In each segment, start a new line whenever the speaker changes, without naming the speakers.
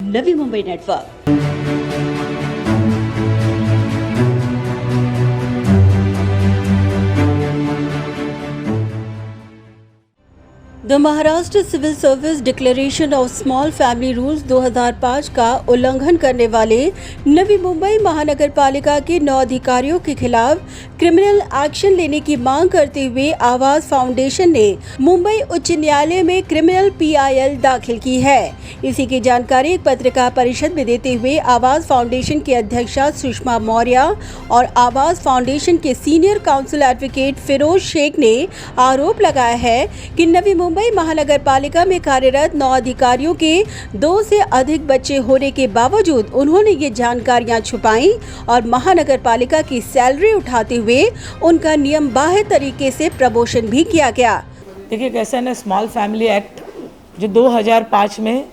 Navi Mumbai network. The Maharashtra civil service declaration of small family rules 2005 का उल्लंघन करने वाले नवी मुंबई महानगर पालिका के 9 अधिकारियों के खिलाफ क्रिमिनल एक्शन लेने की मांग करते हुए आवाज फाउंडेशन ने मुंबई उच्च न्यायालय में क्रिमिनल PIL दाखिल की है। इसी की जानकारी एक पत्रकार परिषद में देते हुए आवाज फाउंडेशन की अध्यक्षा सुषमा मौर्य और आवाज फाउंडेशन के senior counsel advocate Firoz Shaikh ने आरोप लगाया है कि नवी मुंबई महानगर पालिका में कार्यरत 9 अधिकारियों के 2 से अधिक बच्चे होने के बावजूद उन्होंने ये जानकारियां छुपाई और महानगर पालिका की सैलरी उठाते हुए उनका नियम बाह्य तरीके से प्रमोशन भी किया गया।
देखिए कैसा है ना, स्मॉल फैमिली एक्ट जो 2005 में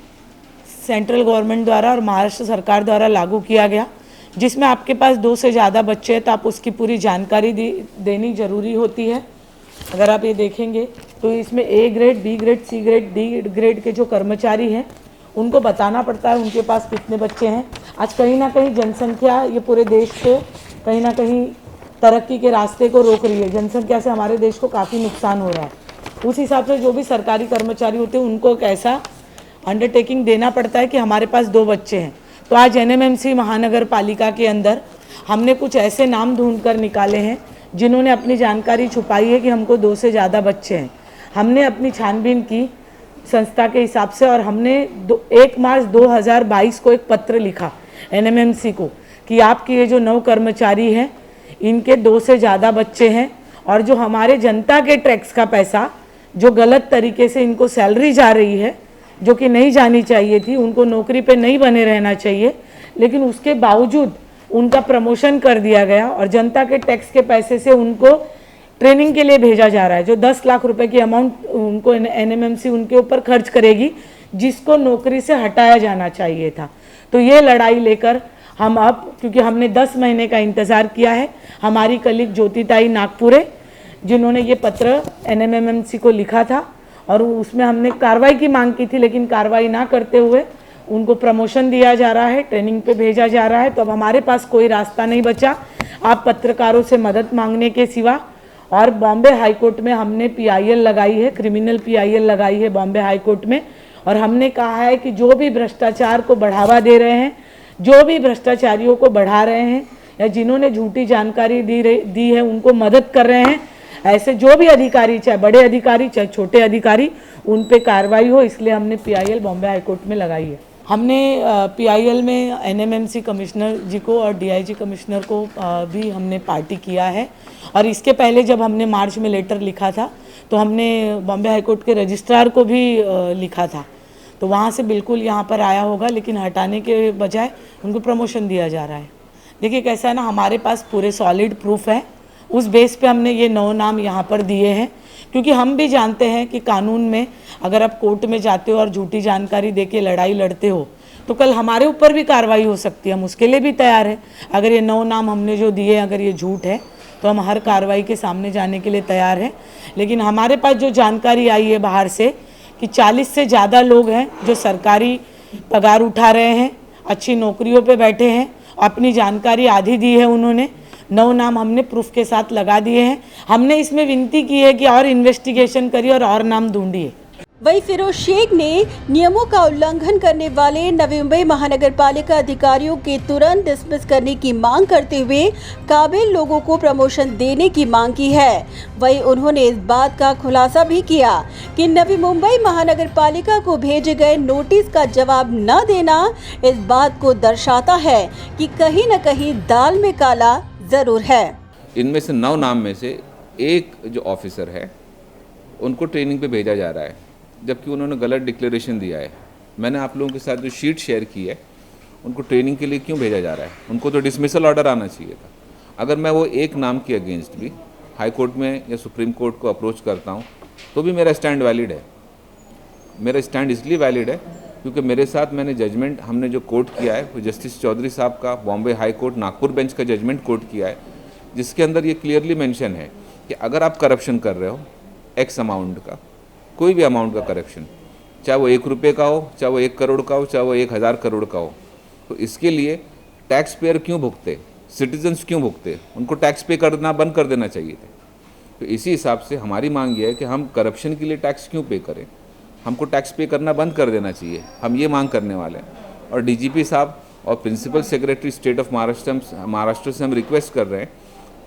सेंट्रल गवर्नमेंट द्वारा और महाराष्ट्र सरकार द्वारा लागू किया गया, जिसमें आपके पास 2 से ज़्यादा बच्चे हैं तो आप उसकी पूरी जानकारी देनी ज़रूरी होती है। अगर आप ये देखेंगे तो इसमें A grade, B grade, C grade, D grade के जो कर्मचारी हैं उनको बताना पड़ता है उनके पास कितने बच्चे हैं। आज कहीं ना कहीं जनसंख्या ये पूरे देश को कहीं ना कहीं तरक्की के रास्ते को रोक रही है। जनसंख्या से हमारे देश को काफ़ी नुकसान हो रहा है। उस हिसाब से जो भी सरकारी कर्मचारी होते हैं उनको एक ऐसा अंडरटेकिंग देना पड़ता है कि हमारे पास 2 बच्चे हैं। तो आज NMMC महानगर पालिका के अंदर हमने कुछ ऐसे नाम ढूंढ कर निकाले हैं जिन्होंने अपनी जानकारी छुपाई है कि हमको 2 से ज़्यादा बच्चे हैं। हमने अपनी छानबीन की संस्था के हिसाब से और हमने 1 मार्च 2022 को एक पत्र लिखा NMMC को कि आपके ये जो 9 कर्मचारी हैं इनके 2 से ज़्यादा बच्चे हैं और जो हमारे जनता के टैक्स का पैसा जो गलत तरीके से इनको सैलरी जा रही है, जो कि नहीं जानी चाहिए थी, उनको नौकरी पे नहीं बने रहना चाहिए, लेकिन उसके बावजूद उनका प्रमोशन कर दिया गया और जनता के टैक्स के पैसे से उनको ट्रेनिंग के लिए भेजा जा रहा है। जो 10 लाख रुपए की अमाउंट उनको NMMC उनके ऊपर खर्च करेगी, जिसको नौकरी से हटाया जाना चाहिए था। तो ये लड़ाई लेकर हम अब, क्योंकि हमने 10 महीने का इंतज़ार किया है, हमारी कलीग ज्योतिताई नागपुरे जिन्होंने ये पत्र NMMC को लिखा था और उसमें हमने कार्रवाई की मांग की थी, लेकिन कार्रवाई ना करते हुए उनको प्रमोशन दिया जा रहा है, ट्रेनिंग पे भेजा जा रहा है। तो अब हमारे पास कोई रास्ता नहीं बचा आप पत्रकारों से मदद मांगने के सिवा। और बॉम्बे हाई कोर्ट में हमने PIL लगाई है, क्रिमिनल PIL लगाई है बॉम्बे हाई कोर्ट में, और हमने कहा है कि जो भी भ्रष्टाचार को बढ़ावा दे रहे हैं, जो भी भ्रष्टाचारियों को बढ़ा रहे हैं या जिन्होंने झूठी जानकारी दी है उनको मदद कर रहे हैं, ऐसे जो भी अधिकारी, चाहे बड़े अधिकारी चाहे छोटे अधिकारी, उन पे कार्रवाई हो। इसलिए हमने PIL बॉम्बे हाई कोर्ट में लगाई है। हमने PIL में NMMC कमिश्नर जी को और DIG कमिश्नर को भी हमने पार्टी किया है। और इसके पहले जब हमने मार्च में लेटर लिखा था तो हमने बॉम्बे हाई कोर्ट के रजिस्ट्रार को भी लिखा था, तो वहाँ से बिल्कुल यहाँ पर आया होगा, लेकिन हटाने के बजाय उनको प्रमोशन दिया जा रहा है। देखिए कैसा है ना, हमारे पास पूरे सॉलिड प्रूफ है, उस बेस पे हमने ये 9 नाम यहाँ पर दिए हैं, क्योंकि हम भी जानते हैं कि कानून में अगर आप कोर्ट में जाते हो और झूठी जानकारी देके लड़ाई लड़ते हो तो कल हमारे ऊपर भी कार्रवाई हो सकती है। हम उसके लिए भी तैयार हैं। अगर ये 9 नाम हमने जो दिए अगर ये झूठ है तो हम हर कार्रवाई के सामने जाने के लिए तैयार हैं। लेकिन हमारे पास जो जानकारी आई है बाहर से कि 40 से ज़्यादा लोग हैं जो सरकारी पगार उठा रहे हैं, अच्छी नौकरियों पे बैठे हैं, अपनी जानकारी आधी दी है उन्होंने। 9 नाम हमने प्रूफ के साथ लगा दिए हैं। हमने इसमें विनती की है कि और इन्वेस्टिगेशन करिए और नाम ढूंढिए।
वहीं फिरोज शेख ने नियमों का उल्लंघन करने वाले नवी मुंबई महानगर पालिका अधिकारियों के तुरंत डिसमिस करने की मांग करते हुए काबिल लोगों को प्रमोशन देने की मांग की है। वहीं उन्होंने इस बात का खुलासा भी किया कि नवी मुंबई महानगर पालिका को भेजे गए नोटिस का जवाब न देना इस बात को दर्शाता है कि कहीं न कहीं दाल में काला जरूर है।
इनमें से 9 नाम में से एक जो ऑफिसर है उनको ट्रेनिंग पे भेजा जा रहा है, जबकि उन्होंने गलत डिक्लेरेशन दिया है। मैंने आप लोगों के साथ जो शीट शेयर की है, उनको ट्रेनिंग के लिए क्यों भेजा जा रहा है? उनको तो डिसमिसल ऑर्डर आना चाहिए था। अगर मैं वो एक नाम के अगेंस्ट भी हाई कोर्ट में या सुप्रीम कोर्ट को अप्रोच करता हूँ तो भी मेरा स्टैंड वैलिड है। मेरा स्टैंड इसलिए वैलिड है क्योंकि मेरे साथ मैंने जजमेंट हमने जो कोर्ट किया है वो जस्टिस चौधरी साहब का Bombay high court Nagpur bench का जजमेंट कोर्ट किया है, जिसके अंदर ये क्लियरली मेंशन है कि अगर आप करप्शन कर रहे हो एक्स अमाउंट का, कोई भी अमाउंट का करप्शन, चाहे वो 1 रुपये का हो, चाहे वो 1 करोड़ का हो, चाहे वो 1000 करोड़ का हो। तो इसके लिए टैक्स पेयर क्यों भुगते, सिटीजन्स क्यों भुगते, उनको टैक्स पे करना बंद कर देना चाहिए थे। तो इसी हिसाब से हमारी मांग ये है कि हम करप्शन के लिए टैक्स क्यों पे करें, हमको टैक्स पे करना बंद कर देना चाहिए। हम ये मांग करने वाले हैं और डीजीपी साहब और principal secretary state of Maharashtra से हम रिक्वेस्ट कर रहे हैं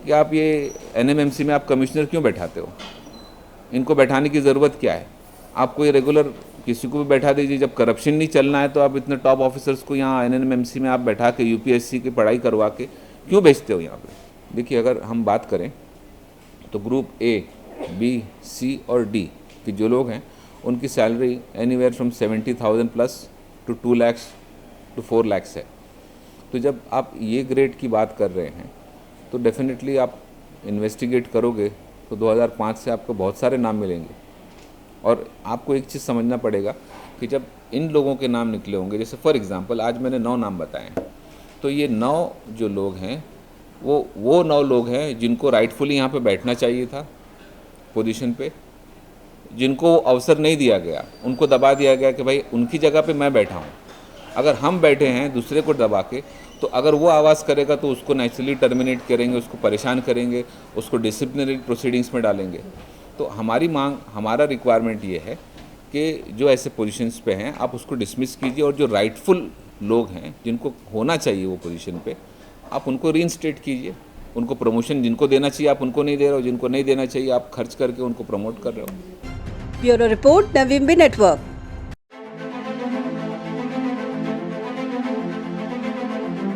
कि आप ये एनएमएमसी में आप कमिश्नर क्यों बैठाते हो, इनको बैठाने की ज़रूरत क्या है। आप कोई रेगुलर किसी को भी बैठा दीजिए, जब करप्शन नहीं चलना है तो आप इतने टॉप ऑफिसर्स को यहाँ एनएमएमसी में आप बैठा के यूपीएससी की पढ़ाई करवा के क्यों भेजते हो यहाँ पे। देखिए, अगर हम बात करें तो ग्रुप ए, बी, सी और डी के जो लोग हैं उनकी salary anywhere from 70,000 plus two 2 lakhs to 4 lakhs है। तो जब आप ये ग्रेड की बात कर रहे हैं तो डेफिनेटली आप इन्वेस्टिगेट करोगे तो 2005 से आपको बहुत सारे नाम मिलेंगे। और आपको एक चीज़ समझना पड़ेगा कि जब इन लोगों के नाम निकले होंगे, जैसे फॉर एग्जांपल आज मैंने 9 नाम बताए हैं, तो ये 9 जो लोग हैं वो 9 लोग हैं जिनको राइटफुली यहाँ पे बैठना चाहिए था पोजीशन पे, जिनको अवसर नहीं दिया गया, उनको दबा दिया गया कि भाई उनकी जगह पे मैं बैठा हूँ। अगर हम बैठे हैं दूसरे को दबा के, तो अगर वो आवाज़ करेगा तो उसको नेचुरली टर्मिनेट करेंगे, उसको परेशान करेंगे, उसको डिसिप्लिनरी प्रोसीडिंग्स में डालेंगे। तो हमारी मांग, हमारा रिक्वायरमेंट ये है कि जो ऐसे पोजीशंस पे हैं आप उसको डिसमिस कीजिए और जो राइटफुल लोग हैं जिनको होना चाहिए वो पोजीशन पे, आप उनको रीइंस्टेट कीजिए। उनको प्रमोशन जिनको देना चाहिए आप उनको नहीं दे रहे हो, जिनको नहीं देना चाहिए आप खर्च करके उनको प्रमोट कर रहे हो।
ब्यूरो रिपोर्ट, नवीम्बी नेटवर्क।